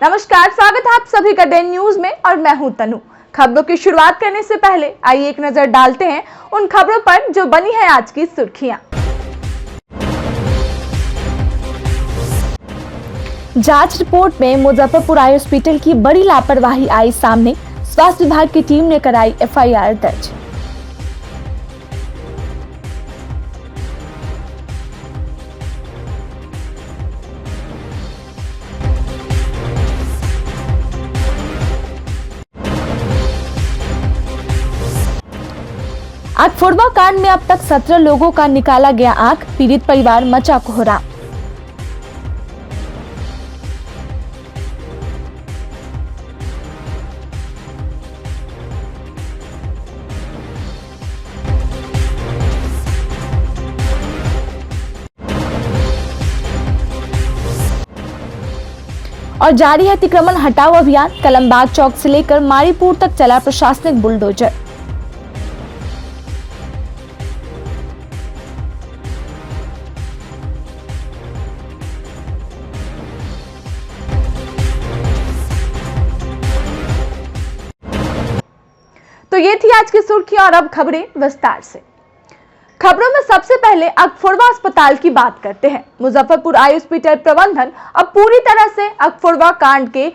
नमस्कार, स्वागत है आप सभी का डे न्यूज में और मैं हूं तनु। खबरों की शुरुआत करने से पहले आइए एक नजर डालते हैं उन खबरों पर जो बनी है आज की सुर्खियां। जांच रिपोर्ट में मुजफ्फरपुर आई हॉस्पिटल की बड़ी लापरवाही आई सामने, स्वास्थ्य विभाग की टीम ने कराई एफआईआर दर्ज। अकफोड़वा कांड में अब तक 17 लोगों का निकाला गया आंख, पीड़ित परिवार मचा कोहराम। और जारी है अतिक्रमण हटाओ अभियान, कलमबाग चौक से लेकर मारीपुर तक चला प्रशासनिक बुलडोजर। तो ये थी आज की सुर्खी और अब खबरें विस्तार से। खबरों में सबसे पहले अकफोड़वा अस्पताल की बात करते हैं। मुजफ्फरपुर आई हॉस्पिटल प्रबंधन अब पूरी तरह से अकफोड़वा कांड के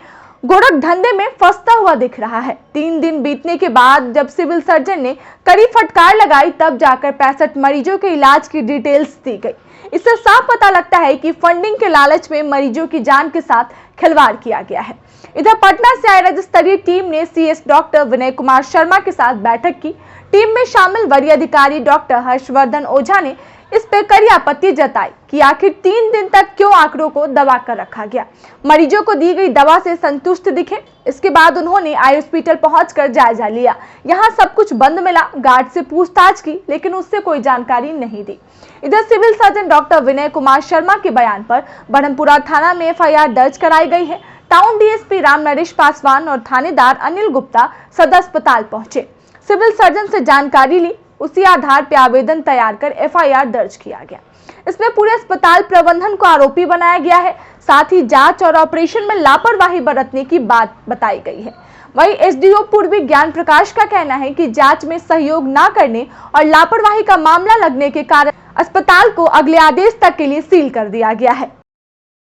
गोरख धंधे में फंसता हुआ दिख रहा है। 3 दिन बीतने के बाद जब सिविल सर्जन ने कड़ी फटकार लगाई, तब जाकर 65 मरीजों के इलाज की डिटेल्स दी गई। इससे साफ पता लगता है कि फंडिंग के लालच में मरीजों की जान के साथ खिलवाड़ किया गया है। इधर पटना से आई राज्य स्तरीय टीम ने सीएस डॉक्टर विनय कुमार शर्मा के साथ बैठक की। टीम में शामिल वरीय अधिकारी डॉक्टर हर्षवर्धन ओझा ने इस पर कड़ी आपत्ति जताई कि आखिर 3 दिन तक क्यों आंकड़ों को दबा कर रखा गया। मरीजों को दी गई दवा से संतुष्ट दिखे। इसके बाद उन्होंने आई हॉस्पिटल पहुंचकर जायजा लिया। यहां सब कुछ बंद मिला। गार्ड से पूछताछ की, लेकिन उससे कोई जानकारी नहीं दी। इधर civil surgeon doctor Vinay Kumar Sharma के बयान पर ब्रह्मपुरा थाना में एफआईआर दर्ज कराई गई है। टाउन डीएसपी राम नरेश पासवान और थानेदार अनिल गुप्ता सदर अस्पताल पहुंचे, सिविल सर्जन से जानकारी ली। उसी आधार पर आवेदन तैयार कर एफआईआर दर्ज किया गया। इसमें पूरे अस्पताल प्रबंधन को आरोपी बनाया गया है। साथ ही जांच और ऑपरेशन में लापरवाही बरतने की बात बताई गई है। वहीं एसडीओ पूर्वी ज्ञान प्रकाश का कहना है कि जांच में सहयोग न करने और लापरवाही का मामला लगने के कारण अस्पताल को अगले आदेश तक के लिए सील कर दिया गया है।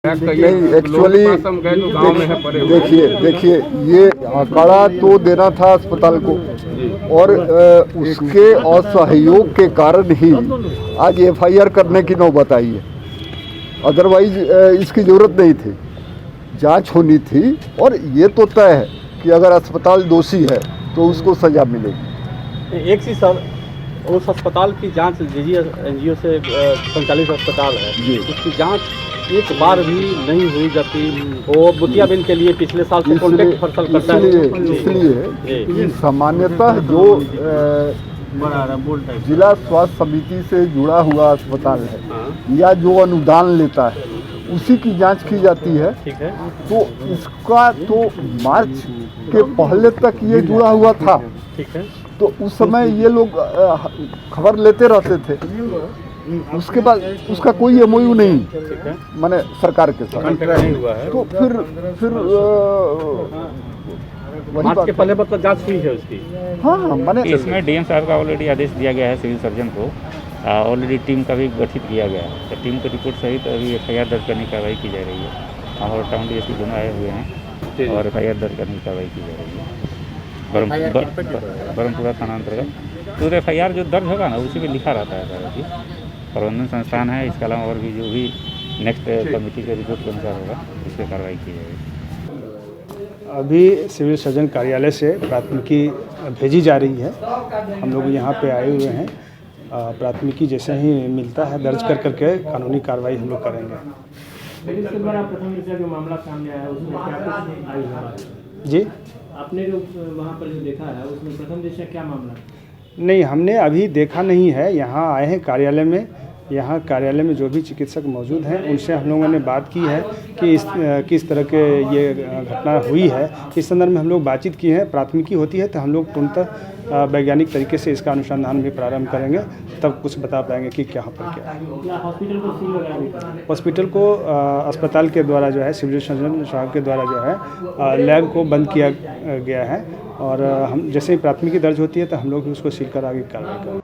नहीं, एक्चुअली देखिए ये आंकड़ा तो देना था अस्पताल को और उसके असहयोग के कारण ही आज एफआईआर करने की नौबत आई है। अदरवाइज इसकी जरूरत नहीं थी, जांच होनी थी। और ये तो तय है कि अगर अस्पताल दोषी है तो उसको सजा मिलेगी। एक चीज सर, उस अस्पताल की जांच एनजीओ से संचालित अस्पताल है, उसकी जांच एक बार भी नहीं हुई, जबकि वो बुतियाबिंद के लिए पिछले साल से कॉन्ट्रैक्ट फर्सल करता है। इसलिए सामान्यतः जो जिला स्वास्थ्य समिति से जुड़ा हुआ अस्पताल है या जो अनुदान लेता है उसी की जांच की जाती है। ठीक है, तो इसका तो मार्च के पहले तक ये जुड़ा हुआ था। ठीक है, तो उस समय ये लोग खबर लेते रहते थे। उसके बाद उसका कोई एमओयू नहीं, माने सरकार के साथ नहीं हुआ है। तो फिर वही बात के पहले मतलब जांच हुई है उसकी। हाँ, माने इसमें डीएम साहब का ऑलरेडी आदेश दिया गया है सिविल सर्जन को। ऑलरेडी टीम का भी गठित किया गया है। तो टीम की रिपोर्ट सहित अभी एफआईआर दर्ज करने की कार्रवाई की जा रही है। हम और टाउन डीएसपी दोनों आए हुए हैं और एफआईआर दर्ज करने की कार्रवाई की जा रही है ब्रह्मपुरा थाना अंतर्गत। तो एफआईआर जो दर्ज होगा ना उसी में लिखा रहता है सारा चीज़। प्रबंधन संस्थान है, इसके अलावा और भी जो भी नेक्स्ट कमेटी के रिपोर्ट के अनुसार होगा इस पर कार्रवाई की जाएगी। अभी सिविल सर्जन कार्यालय से प्राथमिकी भेजी जा रही है। हम लोग यहाँ पे आए हुए हैं। प्राथमिकी जैसे ही मिलता है दर्ज कर करके कानूनी कार्रवाई हम लोग करेंगे। प्रथम दृष्टया जो मामला सामने आया उसमें क्या जी, आपने जो वहाँ पर जो देखा है उसमें प्रथम दृष्टया क्या मामला? नहीं, हमने अभी देखा नहीं है। यहाँ आए हैं कार्यालय में, यहाँ कार्यालय में जो भी चिकित्सक मौजूद हैं उनसे हम लोगों ने बात की है कि किस तरह के ये घटना हुई है। इस संदर्भ में हम लोग बातचीत की है। प्राथमिकी होती है तो हम लोग तुरंत वैज्ञानिक तरीके से इसका अनुसंधान भी प्रारंभ करेंगे, तब कुछ बता पाएंगे कि क्या पर क्या है। हॉस्पिटल को अस्पताल के द्वारा जो है सिविल सर्जन साहब के द्वारा जो है लैब को बंद किया गया है और हम जैसे ही प्राथमिकी दर्ज होती है तो हम लोग भी उसको सील कर आगे कार्रवाई करेंगे।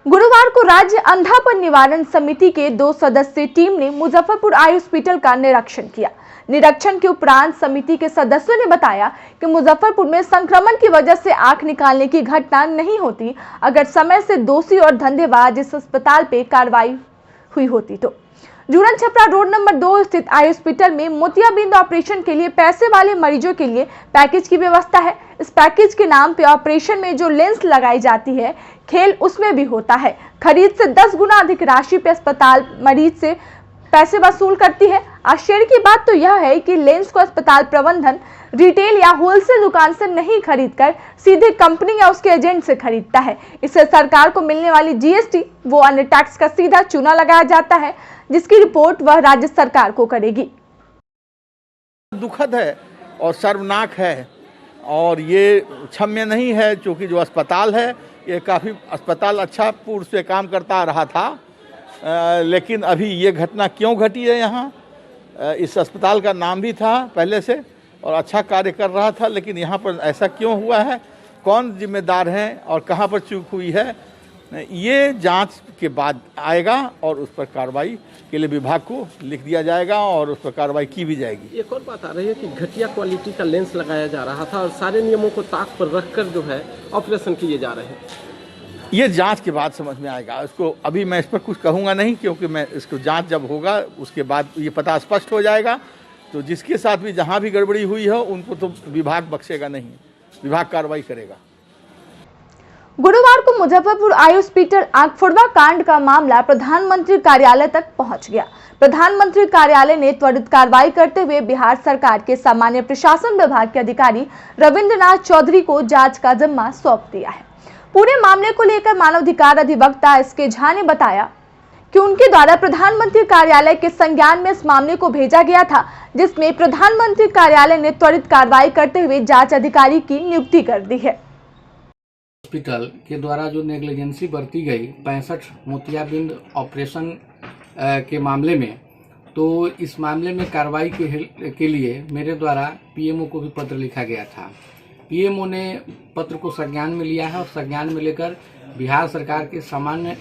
गुरुवार को राज्य अंधापन निवारण समिति के 2 सदस्यीय टीम ने मुजफ्फरपुर आई हॉस्पिटल का निरीक्षण किया। निरीक्षण के उपरांत समिति के सदस्यों ने बताया कि मुजफ्फरपुर में संक्रमण की वजह से आंख निकालने की घटना नहीं होती अगर समय से दोषी और धंधेबाज इस अस्पताल पे कार्रवाई हुई होती तो। जूरन छपरा रोड नंबर 2 स्थित आई हॉस्पिटल में मोतियाबिंद ऑपरेशन के लिए पैसे वाले मरीजों के लिए पैकेज की व्यवस्था है। इस पैकेज के नाम पे ऑपरेशन में जो लेंस लगाई जाती है, खेल उसमें भी होता है। खरीद से 10 गुना अधिक राशि पे अस्पताल मरीज से पैसे वसूल करती है। आश्चर्य की बात तो यह है कि लेंस को अस्पताल प्रबंधन रिटेल या होलसेल दुकान से नहीं खरीदकर सीधे कंपनी या उसके एजेंट से खरीदता है। इससे सरकार को मिलने वाली जीएसटी वो अन्य टैक्स का सीधा चूना लगाया जाता है, जिसकी रिपोर्ट वह राज्य सरकार को करेगी। दुखद है और शर्मनाक है और ये क्षम्य नहीं है, क्योंकि जो अस्पताल है ये काफ़ी अस्पताल अच्छा पूर्व से काम करता रहा था, लेकिन अभी ये घटना क्यों घटी है यहाँ। इस अस्पताल का नाम भी था पहले से और अच्छा कार्य कर रहा था, लेकिन यहाँ पर ऐसा क्यों हुआ है, कौन जिम्मेदार हैं और कहाँ पर चूक हुई है, ये जांच के बाद आएगा और उस पर कार्रवाई के लिए विभाग को लिख दिया जाएगा और उस पर कार्रवाई की भी जाएगी। एक और बात आ रही है कि घटिया क्वालिटी का लेंस लगाया जा रहा था और सारे नियमों को ताक पर रखकर जो है ऑपरेशन किए जा रहे हैं। ये जांच के बाद समझ में आएगा। इसको अभी मैं इस पर कुछ कहूँगा नहीं, क्योंकि मैं इसको जांच जब होगा उसके बाद ये पता स्पष्ट हो जाएगा। तो जिसके साथ भी जहाँ भी गड़बड़ी हुई है उनको तो विभाग बख्शेगा नहीं, विभाग कार्रवाई करेगा। गुरुवार को मुजफ्फरपुर आई हॉस्पिटल आंख फोड़वा कांड का मामला प्रधानमंत्री कार्यालय तक पहुंच गया। प्रधानमंत्री कार्यालय ने त्वरित कार्रवाई करते हुए बिहार सरकार के सामान्य प्रशासन विभाग के अधिकारी रविंद्रनाथ चौधरी को जांच का जिम्मा सौंप दिया है। पूरे मामले को लेकर मानवाधिकार अधिवक्ता एसके झा ने बताया कि उनके द्वारा प्रधानमंत्री कार्यालय के संज्ञान में इस मामले को भेजा गया था, जिसमें प्रधानमंत्री कार्यालय ने त्वरित कार्रवाई करते हुए जांच अधिकारी की नियुक्ति कर दी है। हॉस्पिटल के द्वारा जो नेग्लिजेंसी बरती गई 65 मोतियाबिंद ऑपरेशन के मामले में, तो इस मामले में कार्रवाई के लिए मेरे द्वारा पीएमओ को भी पत्र लिखा गया था। पीएमओ ने पत्र को संज्ञान में लिया है और संज्ञान में लेकर बिहार सरकार के सामान्य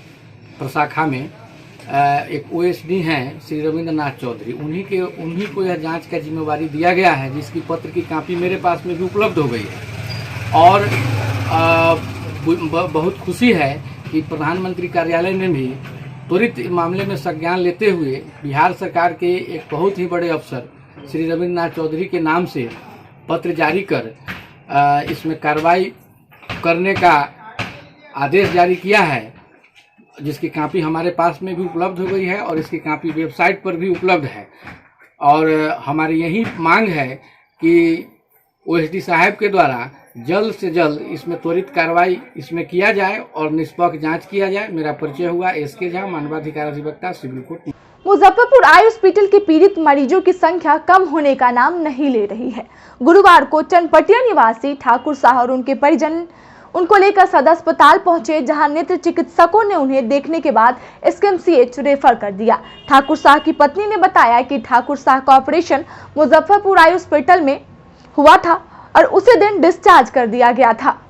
प्रशाखा में एक ओएसडी हैं श्री रविंद्रनाथ चौधरी, उन्हीं को यह जांच का जिम्मेवारी दिया गया है, जिसकी पत्र की कॉपी मेरे पास में भी उपलब्ध हो गई है। और बहुत खुशी है कि प्रधानमंत्री कार्यालय ने भी त्वरित मामले में संज्ञान लेते हुए बिहार सरकार के एक बहुत ही बड़े अफसर श्री रविंद्रनाथ चौधरी के नाम से पत्र जारी कर इसमें कार्रवाई करने का आदेश जारी किया है, जिसकी कॉपी हमारे पास में भी उपलब्ध हो गई है और इसकी कॉपी वेबसाइट पर भी उपलब्ध है। और हमारी यही मांग है कि ओएसडी साहब के द्वारा जल्द से जल्द इसमें त्वरित कार्रवाई इसमें किया जाए और निष्पक्ष जांच किया जाए। मेरा परिचय हुआ एसके झा, मानवाधिकार अधिवक्ता, civil court. Muzaffarpur eye hospital के पीड़ित मरीजों की संख्या कम होने का नाम नहीं ले रही है। गुरुवार को चनपटिया निवासी ठाकुर साह और उनके परिजन उनको लेकर सदर अस्पताल पहुंचे, जहां नेत्र चिकित्सकों ने उन्हें देखने के बाद एसकेएमसीएच रेफर कर दिया। ठाकुर साह की पत्नी ने बताया कि ठाकुर साह का ऑपरेशन मुजफ्फरपुर आई हॉस्पिटल में हुआ था और उसी दिन डिस्चार्ज कर दिया गया था।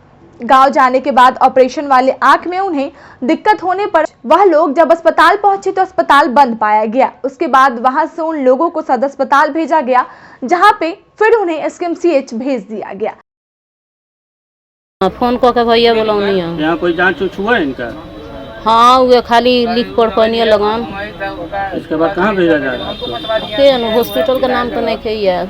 गांव जाने के बाद ऑपरेशन वाले आंख में उन्हें दिक्कत होने पर वह लोग जब अस्पताल पहुंचे तो अस्पताल बंद पाया गया। उसके बाद वहां से उन लोगों को सदर अस्पताल भेजा गया, जहां पे फिर उन्हें एसकेएमसीएच भेज दिया गया। फोन को के भैया बोलौनी है। यहाँ कोई जांच हुआ है इनका? हाँ, वो खाली लिख पढ़ पनिया लगान। इसके बाद कहाँ भेजा जाएगा? हॉस्पिटल का नाम तो नहीं कही यार।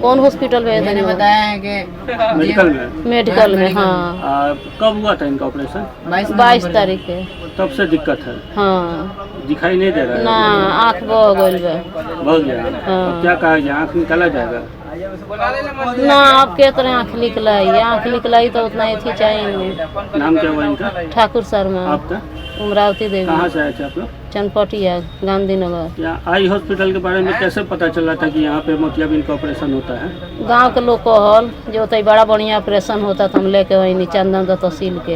कौन हॉस्पिटल भेज देंगे? बताया है कि मेडिकल में। मेडिकल में, हाँ। कब हुआ था इनका ऑपरेशन? 22 तारीख के। तब से दिक्कत है? हाँ। दिखाई नहीं दे रहा है? ना, आँख बह गई बा। बह गया? हाँ। क्या कहा जाए, आँख निकाला जाएगा? ना, आप क्या तरह आँख निकलाई? आँख निकलाई तो उतना ही चाहिए। नाम क्या हुआ इनका? ठाकुर शर्मा। आपका? उमरावती देवी। कहाँ से आए थे आप लोग? चनपटिया, गांधीनगर। यहाँ आई हॉस्पिटल के बारे में कैसे पता चला था कि यहाँ पे मोतियाबिंद का ऑपरेशन होता है? गांव के लोग कहल जो तई बड़ा बढ़िया ऑपरेशन होता तो हम लेके वही चंदन तहसील के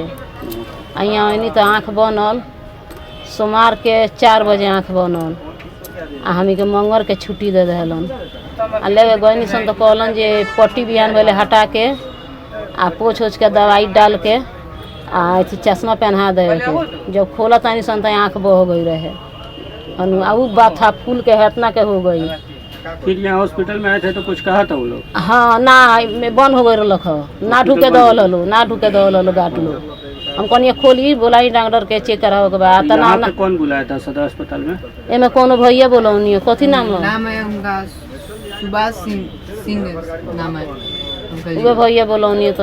यहाँ वही तो आँख बनल, सोमवार के 4 बजे आँख बनल आ हमी के मंगर के छुट्टी दे दिलन आ लेके गई सन तो कहलन जे पट्टी बिहान वाले हटा के आ पोछ ओछ के दवाई डाल के आ चश्मा पहना दे के जब खोला तानी सन तो आँख बह गई रहे आ उ बात था फूल के हतना के हो गई। फिर यहाँ हॉस्पिटल में आए थे तो कुछ कहा था वो लोग? हाँ ना में बंद हो गई रख ना ढुके दौल ना ढुके दौल गाट लो हम कहनी खोली बोलाई डॉक्टर के चेक कराओ के बाद यहाँ पे कौन बुलाया था सदर अस्पताल में? एमे कोनो भैया बोलौनी कथी नाम है उनका? सुभाष सिंह नाम है उहे भैया बोलौनी तो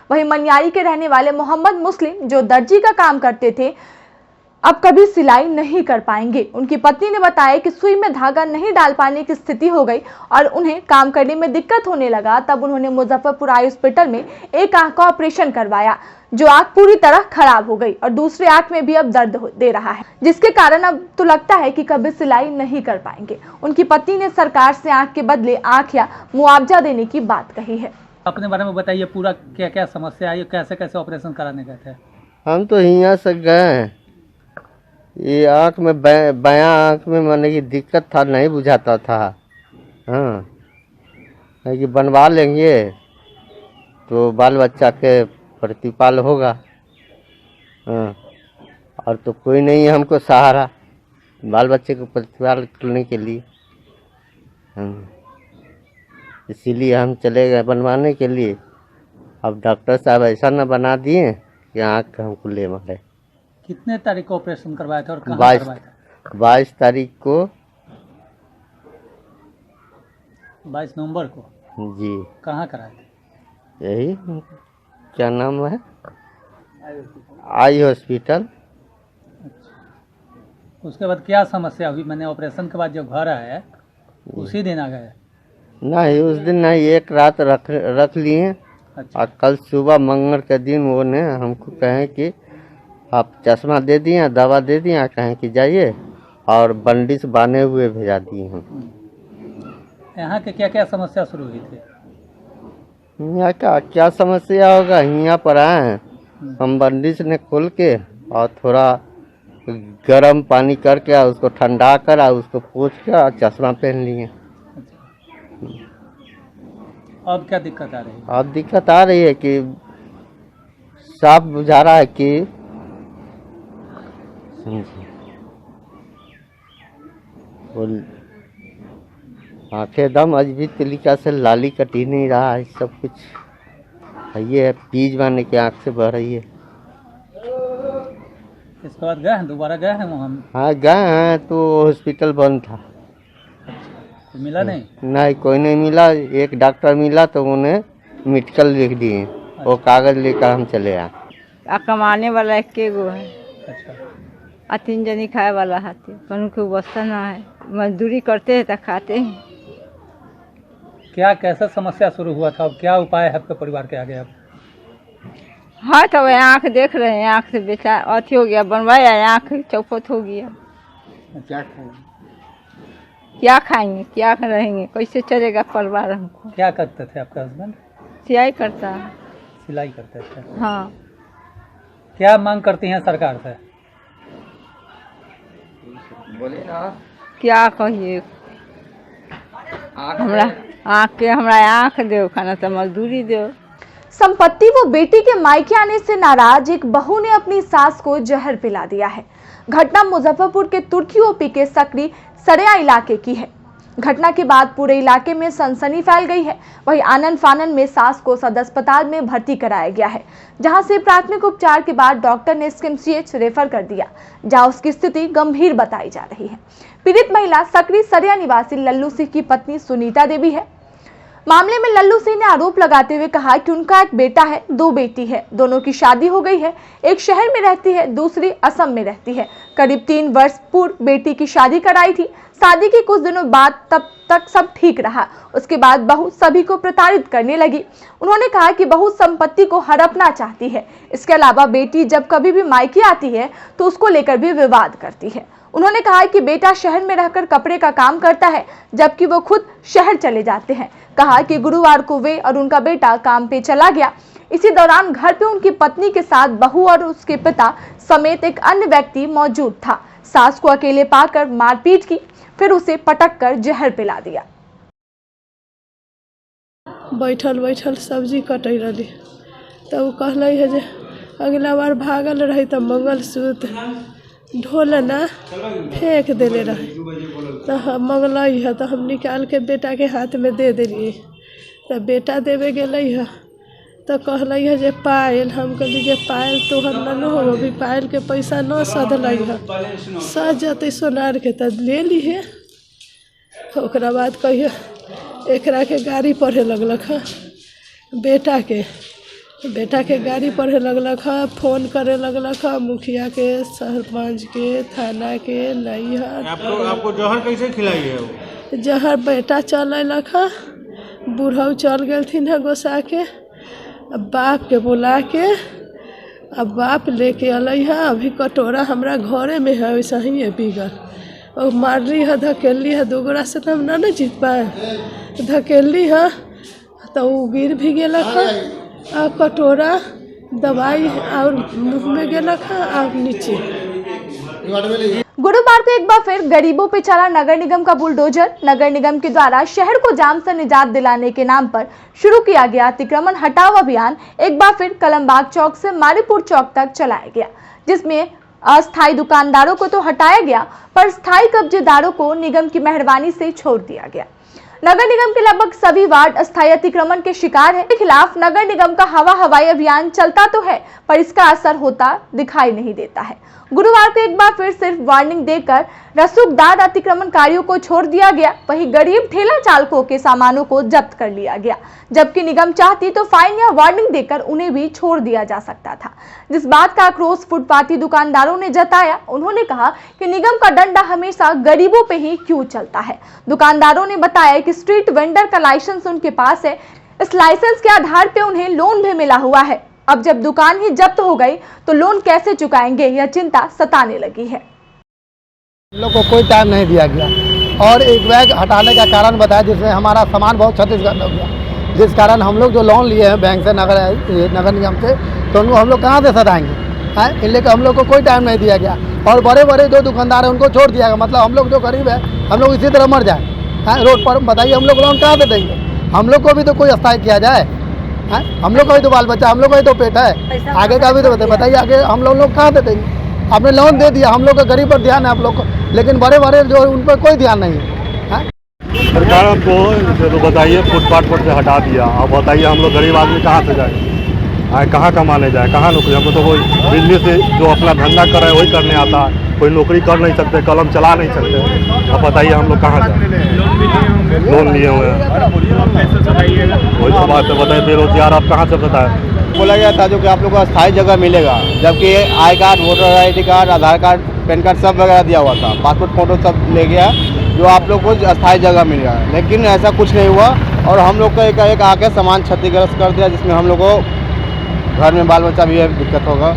वहीं मनियारी के रहने वाले मोहम्मद मुस्लिम जो दर्जी का काम करते थे अब कभी सिलाई नहीं कर पाएंगे। उनकी पत्नी ने बताया कि सुई में धागा नहीं डाल पाने की स्थिति हो गई और उन्हें काम करने में दिक्कत होने लगा। तब उन्होंने मुजफ्फरपुर आई हॉस्पिटल में एक आंख का ऑपरेशन करवाया जो आंख पूरी तरह खराब हो गई और दूसरी आंख में भी अब दर्द दे रहा है, जिसके कारण अब तो लगता है कि कभी सिलाई नहीं कर पाएंगे। उनकी पत्नी ने सरकार से आंख के बदले आंख या मुआवजा देने की बात कही है। अपने बारे में बताइए, पूरा क्या क्या समस्या आई, कैसे कैसे ऑपरेशन कराने गए थे? हम तो यहाँ से गए हैं, ये आँख में बायां आँख में माने की दिक्कत था, नहीं बुझाता था। हाँ कि बनवा लेंगे तो बाल बच्चा के प्रतिपाल होगा। हाँ और तो कोई नहीं है हमको सहारा बाल बच्चे को प्रतिपाल करने के लिए। इसीलिए हम चले गए बनवाने के लिए। अब डॉक्टर साहब ऐसा न बना दिए कि आँख हमको ले मारे। कितने तारीख को ऑपरेशन करवाया था और कहाँ करवाया था? 22 तारीख को, 22 नवंबर को जी। कहाँ कराए थे? यही क्या नाम है, आई हॉस्पिटल। उसके बाद क्या समस्या हुई? मैंने ऑपरेशन के बाद जब घर आए उसी दिन आ गए? नहीं उस दिन नहीं, एक रात रख लिए। अच्छा। और कल सुबह मंगल के दिन वो ने हमको कहें कि आप चश्मा दे दिए, दवा दे दिए, कहें कि जाइए और बंडिश बांधे हुए भेजा दिए हैं। यहाँ के क्या क्या समस्या शुरू हुई थी? यहाँ का क्या समस्या होगा, यहाँ पर आए हैं हम बंडिश ने खोल के और थोड़ा गर्म पानी करके उसको ठंडा कर उसको पोंछ कर चश्मा पहन लिए। अब क्या दिक्कत आ रही है? अब दिक्कत आ रही है कि साफ बुझा रहा है कि आंखें दम अजबी तरीका से लाली कटी नहीं रहा है, सब कुछ ये है, पीज मारने की आँख से बह रही है। इसके बाद गए हैं, दोबारा गए हैं वहाँ? हाँ गए हैं तो हॉस्पिटल बंद था। तो मिला नहीं? नहीं कोई नहीं मिला, एक डॉक्टर मिला तो उन्हें मेडिकल लिख दिए। वो कागज लेकर हम चले आए। कमाने वाला एक गो है। अच्छा। 3 जनी खाए वाला हाथी पर उनको बस्ता ना है, मजदूरी करते हैं तो खाते हैं। क्या कैसा समस्या शुरू हुआ था, अब क्या उपाय है आपके परिवार के आगे? अब हाँ तो वह आँख देख रहे हैं, आँख से बेचा अथी हो गया, बनवाया आँख चौपट हो गया। क्या खाएंगे, क्या रहेंगे, कैसे चलेगा परिवार हमको? क्या करते थे आपका हस्बैंड? सिलाई करता है। सिलाई करते थे? हाँ। क्या मांग करती हैं सरकार से? बोले ना क्या कहिए, हमरा आँख दो, खाना तो मजदूरी दो। संपत्ति व बेटी के मायके आने से नाराज एक बहू ने अपनी सास को जहर पिला दिया है। घटना मुजफ्फरपुर के तुर्की ओपी के सकरी सरिया इलाके की है। घटना के बाद पूरे इलाके में सनसनी फैल गई है। वहीं आनन फानन में सास को सदर अस्पताल में भर्ती कराया गया है, जहां से प्राथमिक उपचार के बाद डॉक्टर ने SKMCH रेफर कर दिया, जहां उसकी स्थिति गंभीर बताई जा रही है। पीड़ित महिला सकरी सरिया निवासी लल्लू सिंह की पत्नी सुनीता देवी है। मामले में लल्लू सिंह ने आरोप लगाते हुए कहा कि उनका एक बेटा है, 2 बेटी है, दोनों की शादी हो गई है। एक शहर में रहती है, दूसरी असम में रहती है। करीब 3 वर्ष पूर्व बेटी की शादी कराई थी। शादी के कुछ दिनों बाद तब तक सब ठीक रहा। उसके बाद बहू सभी को प्रताड़ित करने लगी। उन्होंने कहा कि बहू संपत्ति को हड़पना चाहती है। इसके अलावा बेटी जब कभी भी मायके आती है तो उसको लेकर भी विवाद करती है। उन्होंने कहा कि बेटा शहर में रहकर कपड़े का काम करता है, जबकि वो खुद शहर चले जाते हैं। कहा कि गुरुवार को वे और उनका बेटा काम पे चला गया। इसी दौरान घर पे उनकी पत्नी के साथ बहू और उसके पिता समेत एक अन्य व्यक्ति मौजूद था। सास को अकेले पाकर मारपीट की, फिर उसे पटक कर जहर पिला दिया। बैठल बैठल सब्जी कटै रही तो वो कहल है जे अगला बार भागल रही तो मंगलसूत्र ढोल ना फेंक देले रहे तो हम मंगल है तो हम निकाल के बेटा के हाथ में दे दिलिए। तो बेटा देवे गल है तो कहल है जे पायल, हम कहली जे पायल तोहर न हो, अभी पायल के पैसा न सधल है, सज जते सोनार के तो ले लीहे। ओकरा बाद कहिए एकरा के गाड़ी पढ़े लगलक है, बेटा के गाड़ी पढ़े लगलक है, फोन करे लगलक है मुखिया के, सरपंच के, थाना के, नैहर। आपको जहर कैसे खिलाई है वो? जहर बेटा चल अयलक है, बूढ़ऊ चल गलथिन है गोसा के, बाप के बुला के, अब बाप लेके अल है। अभी कटोरा हमरा घरे में है, वैसा ही है बिगड़ और मारली है, धकेली है, 2 गोरा से तो हम ना जीत पाए, धकेली है तो वो गिर भी गलक है। और कटोरा दवाई और मुँह में गलक है और नीचे। गुरुवार को एक बार फिर गरीबों पे चला नगर निगम का बुलडोजर। नगर निगम के द्वारा शहर को जाम से निजात दिलाने के नाम पर शुरू किया गया अतिक्रमण हटाओ अभियान एक बार फिर कलमबाग चौक से मारीपुर चौक तक चलाया गया, जिसमें अस्थायी दुकानदारों को तो हटाया गया पर स्थायी कब्जेदारों को निगम की मेहरबानी से छोड़ दिया गया। नगर निगम के लगभग सभी वार्ड अस्थायी अतिक्रमण के शिकार हैं। के खिलाफ नगर निगम का हवाई अभियान चलता तो है पर इसका असर होता दिखाई नहीं देता है। गुरुवार को एक बार फिर सिर्फ वार्निंग देकर रसूखदार अतिक्रमणकारियों को छोड़ दिया गया। वहीं गरीब ठेला चालकों के सामानों को जब्त कर लिया गया, जबकि निगम चाहती तो फाइन या वार्निंग देकर उन्हें भी छोड़ दिया जा सकता था। जिस बात का आक्रोश फुटपाथी दुकानदारों ने जताया, उन्होंने कहा कि निगम का डंडा हमेशा गरीबों पे ही क्यों चलता है। दुकानदारों ने बताया कि स्ट्रीट वेंडर का लाइसेंस उनके पास है, इस लाइसेंस के आधार पे उन्हें लोन भी मिला हुआ है। अब जब दुकान ही जब्त हो गई तो लोन कैसे चुकाएंगे, यह चिंता सताने लगी है। लोग को कोई टाइम नहीं दिया गया और एक बैग हटाने का कारण बताया, जिसमें हमारा सामान बहुत क्षतिग्रस्त हो गया, जिस कारण हम लोग जो लोन लिए हैं बैंक से, नगर निगम से, तो उनको हम लोग कहाँ से सधाएंगे हैं। इन लेकर हम लोग को कोई टाइम नहीं दिया गया और बड़े बड़े जो दुकानदार हैं उनको छोड़ दिया गया। मतलब हम लोग जो गरीब है हम लोग इसी तरह मर जाए हैं रोड पर। बताइए हम लोग लोन कहाँ से देंगे? हम लोग को भी तो कोई अस्थायी किया जाए हैं। हम लोग का भी तो बाल बच्चा, हम लोग का भी तो पेट है, आगे का भी तो बताइए आगे हम लोग कहाँ से देंगे? आपने लोन दे दिया, हम लोग का गरीब पर ध्यान है आप लोग को, लेकिन बड़े बड़े जो उन पर कोई ध्यान नहीं है। सरकार हमको तो बताइए फुटपाथ पर से हटा दिया, अब बताइए हम लोग गरीब आदमी कहाँ से जाए, कहाँ कमाने जाए, कहाँ नौकरी? हमको तो कोई बिजली से जो अपना धंधा कर रहे हैं वही करने आता है, कोई नौकरी कर नहीं सकते, कलम चला नहीं सकते। अब बताइए हम लोग कहाँ जाए? लोन लिए हुए हैं, वही तो बात है। बताइए बेरोजगार आप कहाँ से बताए? बोला गया था जो कि आप लोग को अस्थायी जगह मिलेगा, जबकि I card, voter ID card, Aadhaar card, pan card सब वगैरह दिया हुआ था, पासपोर्ट फोटो सब ले गया जो आप लोग को अस्थायी जगह मिल रहा है, लेकिन ऐसा कुछ नहीं हुआ। और हम लोग का एक आके सामान क्षतिग्रस्त कर दिया, जिसमें हम लोग को घर में बाल बच्चा भी है, दिक्कत होगा,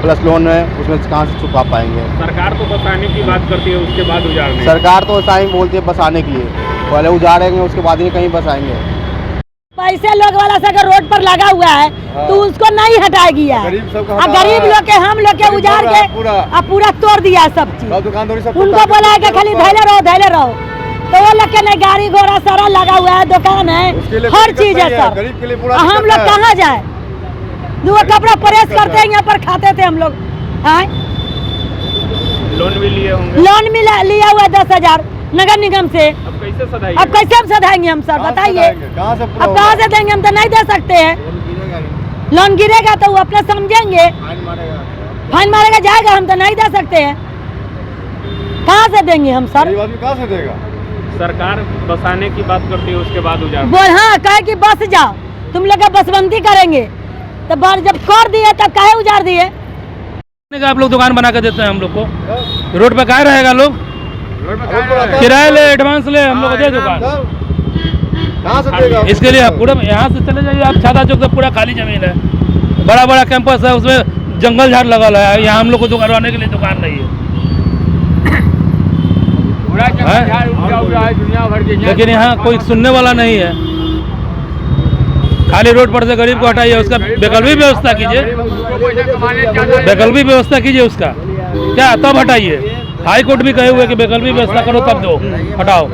प्लस लोन है उसमें कहाँ से चुका पाएंगे। सरकार तो बसाने की बात करती है, उसके बाद उजाड़ने। सरकार तो ऐसा ही बोलती है बसाने के लिए, पहले उजाड़ेंगे उसके बाद ही कहीं बसाएंगे। पैसे लोग वाला से अगर रोड पर लगा हुआ है तो उसको नहीं हटाया गया है। गरीब लोग के हम लोग के उजाड़ के पूरा तोड़ दिया है सब चीज। उनको बोला है कि खाली धैले रहो, तो वो लोग के नहीं, गाड़ी घोड़ा सारा लगा हुआ है, दुकान है, हर चीज है सर। हम लोग कहाँ जाए? वो कपड़ा प्रेस करते हैं, यहाँ पर खाते थे हम लोग। लोन भी लिए होंगे? लोन लिया हुआ 10,000 नगर निगम से। अब कैसे हम सधाएंगे हम सर, बताइए? अब कहाँ से देंगे? हम तो नहीं दे सकते हैं। लोन गिरेगा तो वो अपना समझेंगे, फाइन मारेगा जाएगा, हम तो नहीं दे सकते हैं। कहाँ से देंगे हम सर? कहाँ से देगा? सरकार बसाने की बात करती है, उसके बाद उजाड़ बोल हाँ कहे कि बस जाओ, तुम लोग का बसबंदी करेंगे, तो जब कर दिए तब काहे उजाड़ दिए? आप लोग दुकान बना के देते हैं हम लोग को, रोड पे कहाँ रहेगा लोग? किराया ले, एडवांस ले, हम लोग दे दुकान। इसके लिए आप पूरा यहाँ से चले जाइए, आप छाता चौक से पूरा खाली जमीन है, बड़ा बड़ा कैंपस है, उसमें जंगल झाड़ लगा है, यहाँ हम लोग को दुकान बनाने के लिए दुकान नहीं है। लेकिन यहाँ कोई सुनने वाला नहीं है। खाली रोड पर से गरीब को हटाइए, उसका वैकल्पिक व्यवस्था कीजिए, वैकल्पिक व्यवस्था कीजिए उसका, क्या तब हटाइए। हाई कोर्ट भी कहे हुए कि वैकल्पिक व्यवस्था करो तब दो, हटाओ।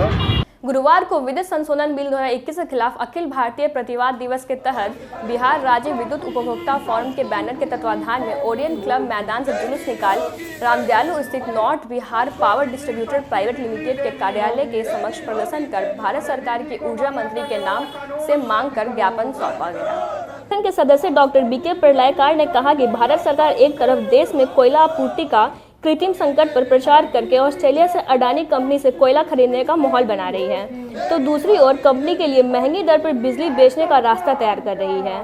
गुरुवार को विद्युत संशोधन बिल 2021 के खिलाफ अखिल भारतीय प्रतिवाद दिवस के तहत बिहार राज्य विद्युत उपभोक्ता फोरम के बैनर के तत्वाधान में ओरियन क्लब मैदान से जुलूस निकाल रामदयालु स्थित north Bihar power distributor private limited के कार्यालय के समक्ष प्रदर्शन कर भारत सरकार की ऊर्जा मंत्री के नाम से मांग कर ज्ञापन सौंपा गया। संगठन के सदस्य डॉक्टर बीके प्रलयकार ने कहा कि भारत सरकार एक तरफ देश में कोयला आपूर्ति का कृत्रिम संकट पर प्रचार करके ऑस्ट्रेलिया से अडानी कंपनी से कोयला खरीदने का माहौल बना रही है, तो दूसरी ओर कंपनी के लिए महंगी दर पर बिजली बेचने का रास्ता तैयार कर रही है।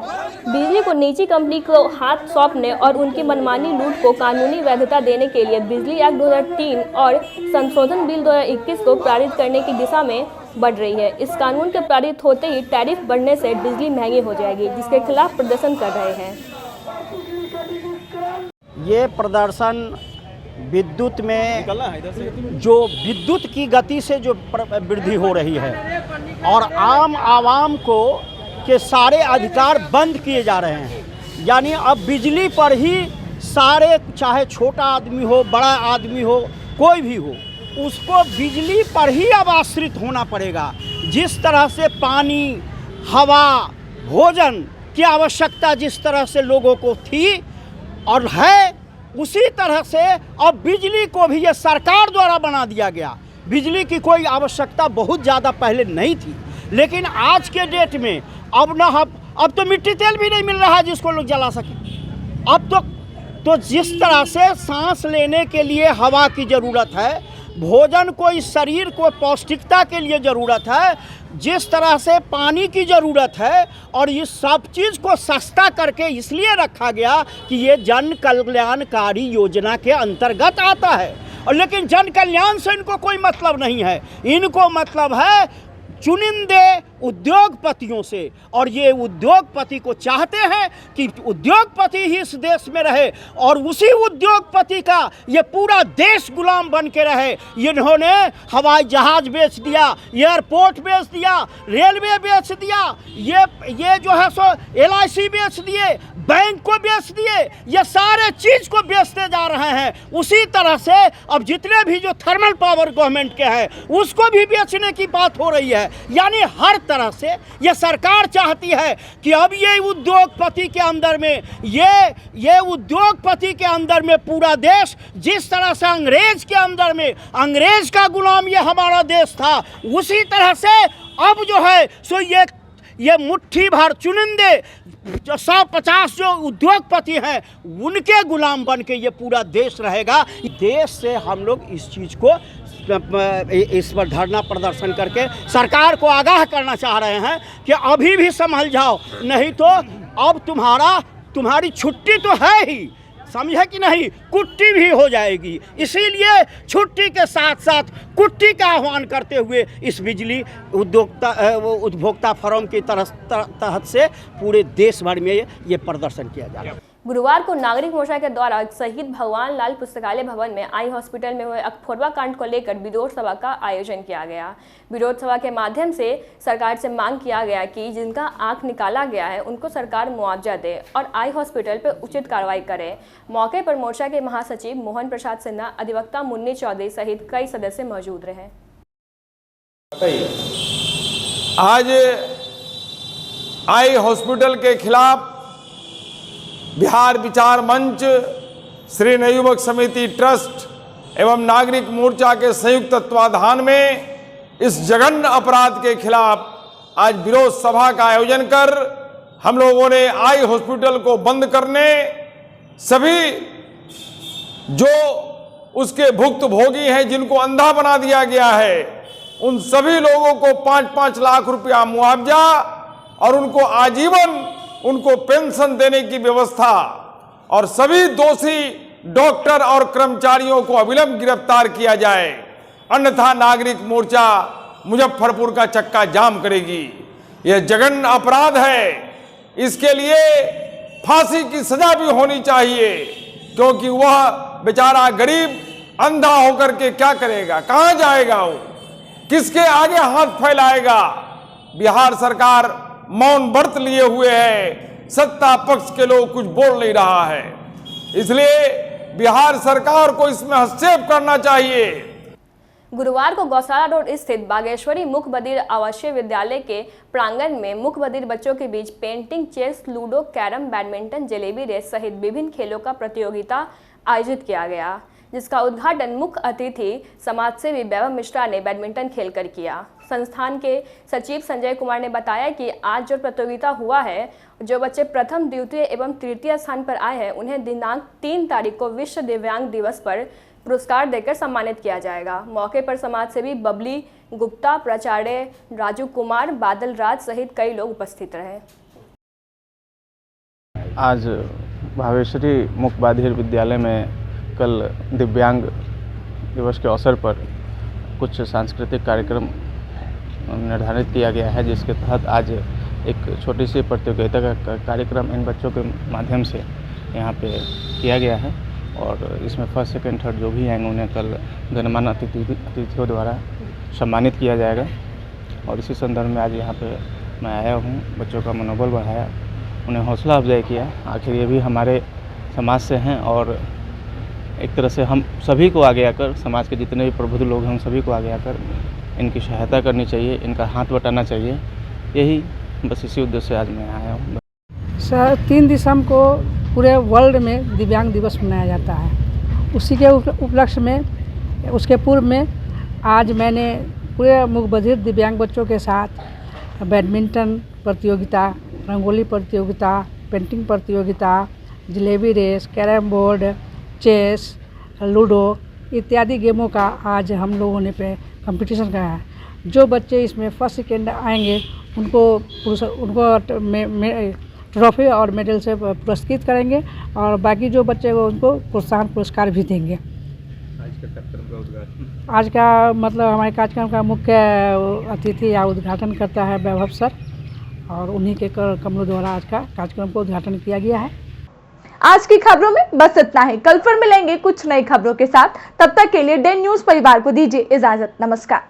बिजली को निजी कंपनी को हाथ सौंपने और उनकी मनमानी लूट को कानूनी वैधता देने के लिए बिजली एक्ट 2003 और संशोधन बिल 2021 को पारित करने की दिशा में बढ़ रही है। इस कानून के पारित होते ही टैरिफ बढ़ने से बिजली महंगी हो जाएगी, जिसके खिलाफ प्रदर्शन कर रहे हैं। ये प्रदर्शन विद्युत में जो विद्युत की गति से जो वृद्धि हो रही है और आम आवाम को के सारे अधिकार बंद किए जा रहे हैं, यानी अब बिजली पर ही सारे, चाहे छोटा आदमी हो, बड़ा आदमी हो, कोई भी हो, उसको बिजली पर ही अब आश्रित होना पड़ेगा। जिस तरह से पानी, हवा, भोजन की आवश्यकता जिस तरह से लोगों को थी और है, उसी तरह से अब बिजली को भी ये सरकार द्वारा बना दिया गया। बिजली की कोई आवश्यकता बहुत ज़्यादा पहले नहीं थी, लेकिन आज के डेट में अब तो मिट्टी तेल भी नहीं मिल रहा है जिसको लोग जला सकें। अब तो जिस तरह से सांस लेने के लिए हवा की ज़रूरत है, भोजन को, इस शरीर को पौष्टिकता के लिए ज़रूरत है, जिस तरह से पानी की ज़रूरत है, और इस सब चीज़ को सस्ता करके इसलिए रखा गया कि ये जन कल्याणकारी योजना के अंतर्गत आता है। और लेकिन जन कल्याण से इनको कोई मतलब नहीं है, इनको मतलब है चुनिंदे उद्योगपतियों से। और ये उद्योगपति को चाहते हैं कि उद्योगपति ही इस देश में रहे और उसी उद्योगपति का ये पूरा देश गुलाम बन के रहे। इन्होंने हवाई जहाज बेच दिया, एयरपोर्ट बेच दिया, रेलवे बेच दिया, ये जो है सो LIC बेच दिए, बैंक को बेच दिए, ये सारे चीज़ को बेचते जा रहे हैं। उसी तरह से अब जितने भी जो थर्मल पावर गवर्नमेंट के हैं उसको भी बेचने की बात हो रही है। यानी हर तरह से ये सरकार चाहती है कि अब ये उद्योगपति के अंदर में ये उद्योगपति के अंदर में पूरा देश, जिस तरह से अंग्रेज के अंदर में अंग्रेज का गुलाम ये हमारा देश था, उसी तरह से अब जो है सो ये मुट्ठी भर चुनिंदे 150 जो उद्योगपति हैं उनके गुलाम बन के ये पूरा देश रहेगा। देश से हम लोग इस चीज़ को, इस पर धरना प्रदर्शन करके सरकार को आगाह करना चाह रहे हैं कि अभी भी संभल जाओ, नहीं तो अब तुम्हारी छुट्टी तो है ही, समझे कि नहीं, कुट्टी भी हो जाएगी। इसीलिए छुट्टी के साथ साथ कुट्टी का आह्वान करते हुए इस बिजली उपभोक्ता फोरम की तहत से पूरे देश भर में ये प्रदर्शन किया जा रहा है। गुरुवार को नागरिक मोर्चा के द्वारा शहीद भगवान लाल पुस्तकालय भवन में आई हॉस्पिटल में हुए अखफोरवा कांड को लेकर विरोध सभा का आयोजन किया गया। विरोध सभा के माध्यम से सरकार से मांग किया गया कि जिनका आंख निकाला गया है उनको सरकार मुआवजा दे और आई हॉस्पिटल पर उचित कार्रवाई करे। मौके पर मोर्चा के महासचिव मोहन प्रसाद सिन्हा, अधिवक्ता मुन्नी चौधरी सहित कई सदस्य मौजूद रहे। आज आई हॉस्पिटल के खिलाफ बिहार विचार मंच, श्री नवयुवक समिति ट्रस्ट एवं नागरिक मोर्चा के संयुक्त तत्वाधान में इस जघन्य अपराध के खिलाफ आज विरोध सभा का आयोजन कर हम लोगों ने आई हॉस्पिटल को बंद करने, सभी जो उसके भुक्तभोगी हैं जिनको अंधा बना दिया गया है उन सभी लोगों को 5-5 लाख रुपया मुआवजा और उनको आजीवन उनको पेंशन देने की व्यवस्था और सभी दोषी डॉक्टर और कर्मचारियों को अविलंब गिरफ्तार किया जाए, अन्यथा नागरिक मोर्चा मुजफ्फरपुर का चक्का जाम करेगी। यह जघन्य अपराध है, इसके लिए फांसी की सजा भी होनी चाहिए, क्योंकि वह बेचारा गरीब अंधा होकर के क्या करेगा, कहां जाएगा, वो किसके आगे हाथ फैलाएगा। बिहार सरकार मौन व्रत लिए हुए है, सत्ता पक्ष के लोग कुछ बोल नहीं रहा है, इसलिए बिहार सरकार को इसमें हस्तक्षेप करना चाहिए। गुरुवार को गौशाला रोड स्थित बागेश्वरी मुख बधिर आवासीय विद्यालय के प्रांगण में मुख बधिर बच्चों के बीच painting, chess, ludo, carrom, badminton, jalebi race सहित विभिन्न खेलों का प्रतियोगिता आयोजित किया गया, जिसका उद्घाटन मुख्य अतिथि समाजसेवी वैभव मिश्रा ने बैडमिंटन खेलकर किया। संस्थान के सचिव संजय कुमार ने बताया कि आज जो प्रतियोगिता हुआ है, जो बच्चे प्रथम, द्वितीय एवं तृतीय स्थान पर आए हैं, उन्हें दिनांक 3 तारीख को विश्व दिव्यांग दिवस पर पुरस्कार देकर सम्मानित किया जाएगा। मौके पर समाजसेवी बबली गुप्ता, प्राचार्य राजू कुमार, बादल राज सहित कई लोग उपस्थित रहे। आज भावेश्वरी मुख बधिर विद्यालय में कल दिव्यांग दिवस के अवसर पर कुछ सांस्कृतिक कार्यक्रम निर्धारित किया गया है, जिसके तहत आज एक छोटी सी प्रतियोगिता का कार्यक्रम इन बच्चों के माध्यम से यहाँ पे किया गया है और इसमें फर्स्ट, सेकंड, थर्ड जो भी आएंगे उन्हें कल गणमान्य अतिथियों द्वारा सम्मानित किया जाएगा। और इसी संदर्भ में आज यहाँ पे मैं आया हूँ, बच्चों का मनोबल बढ़ाया, उन्हें हौसला अफजाई किया। आखिर ये भी हमारे समाज से हैं और एक तरह से हम सभी को आगे आकर, समाज के जितने भी प्रबुद्ध लोग हैं उन सभी को आगे आकर इनकी सहायता करनी चाहिए, इनका हाथ बटाना चाहिए। यही बस इसी उद्देश्य से आज मैं आया हूँ। सर 3 दिसंबर को पूरे वर्ल्ड में दिव्यांग दिवस मनाया जाता है। उसी के उपलक्ष्य में, उसके पूर्व में आज मैंने पूरे मुख बधिर दिव्यांग बच्चों के साथ बैडमिंटन प्रतियोगिता, रंगोली प्रतियोगिता, पेंटिंग प्रतियोगिता, jalebi race, carrom board, chess, ludo इत्यादि गेमों का आज हम लोगों ने पे कंपटीशन कराया है। जो बच्चे इसमें फर्स्ट, सेकेंड आएंगे उनको ट्रॉफी और मेडल से पुरस्कृत करेंगे और बाकी जो बच्चे को उनको प्रोत्साहन पुरस्कार भी देंगे। आज का मतलब हमारे कार्यक्रम का मुख्य अतिथि या उद्घाटन करता है वैभव सर और उन्हीं के कमलों द्वारा आज का कार्यक्रम को उद्घाटन किया गया है। आज की खबरों में बस इतना ही। कल फिर मिलेंगे कुछ नई खबरों के साथ। तब तक के लिए डे न्यूज़ परिवार को दीजिए इजाजत। नमस्कार।